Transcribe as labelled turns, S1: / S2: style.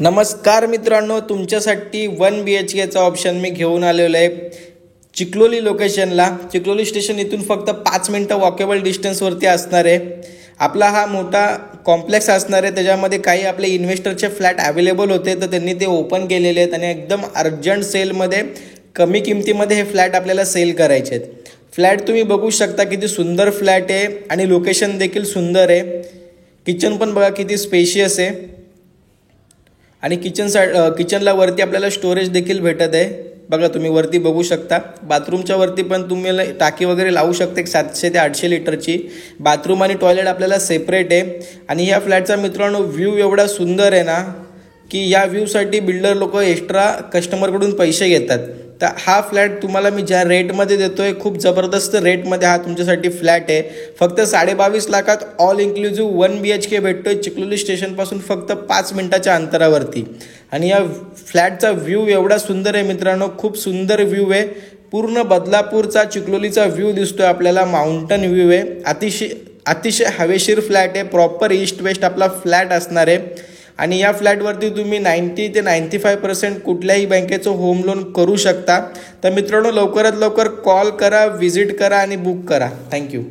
S1: नमस्कार मित्रांनो, तुमच्यासाठी 1 BHKचा ऑप्शन मी घेऊन आलेलो आहे चिखलोली लोकेशनला. चिखलोली स्टेशन इथून फक्त 5 मिनटं वॉकेबल डिस्टन्सवरती असणार आहे. आपला हा मोठा कॉम्प्लेक्स असणार आहे. त्याच्यामध्ये काही आपले इन्व्हेस्टरचे फ्लॅट अवेलेबल होते, तर त्यांनी ते ओपन केलेले आहेत आणि एकदम अर्जंट सेलमध्ये कमी किमतीमध्ये हे फ्लॅट आपल्याला सेल करायचे आहेत. फ्लॅट तुम्ही बघू शकता, किती सुंदर फ्लॅट आहे आणि लोकेशन देखील सुंदर आहे. किचन पण बघा किती स्पेशियस आहे आणि किचनला वरती आपल्याला स्टोरेज देखील भेटत आहे. बघा तुम्ही वरती बघू शकता. बाथरूमच्या वरती पण तुम्ही टाकी वगैरे लावू शकता, 700 ते 800 लिटरची. बाथरूम आणि टॉयलेट आपल्याला सेपरेट आहे. आणि ह्या फ्लॅटचा मित्रांनो व्ह्यू एवढा सुंदर आहे ना, की या व्ह्यूसाठी बिल्डर लोक एक्स्ट्रा कस्टमरकडून पैसे घेतात. तर हा फ्लॅट तुम्हाला मी ज्या रेटमध्ये देतोय, खूप जबरदस्त रेटमध्ये हा तुमच्यासाठी फ्लॅट आहे. फक्त 22.5 लाखात ऑल इन्क्लुझिव्ह 1 BHK भेटतोय चिखलोली स्टेशनपासून फक्त 5 मिनिटाच्या अंतरावरती. आणि या फ्लॅटचा व्ह्यू एवढा सुंदर आहे मित्रांनो, खूप सुंदर व्ह्यू आहे. पूर्ण बदलापूरचा चिखलोलीचा व्ह्यू दिसतोय आपल्याला, माउंटन व्ह्यू आहे. अतिशय हवेशीर फ्लॅट आहे. प्रॉपर ईस्ट वेस्ट आपला फ्लॅट असणार आहे. आणि या फ्लॅटवरती तुम्ही 90 ते 95% कुठल्याही बँकेचं होम लोन करू शकता. तर मित्रांनो, लवकरात लवकर कॉल करा, व्हिजिट करा आणि बुक करा. थँक्यू.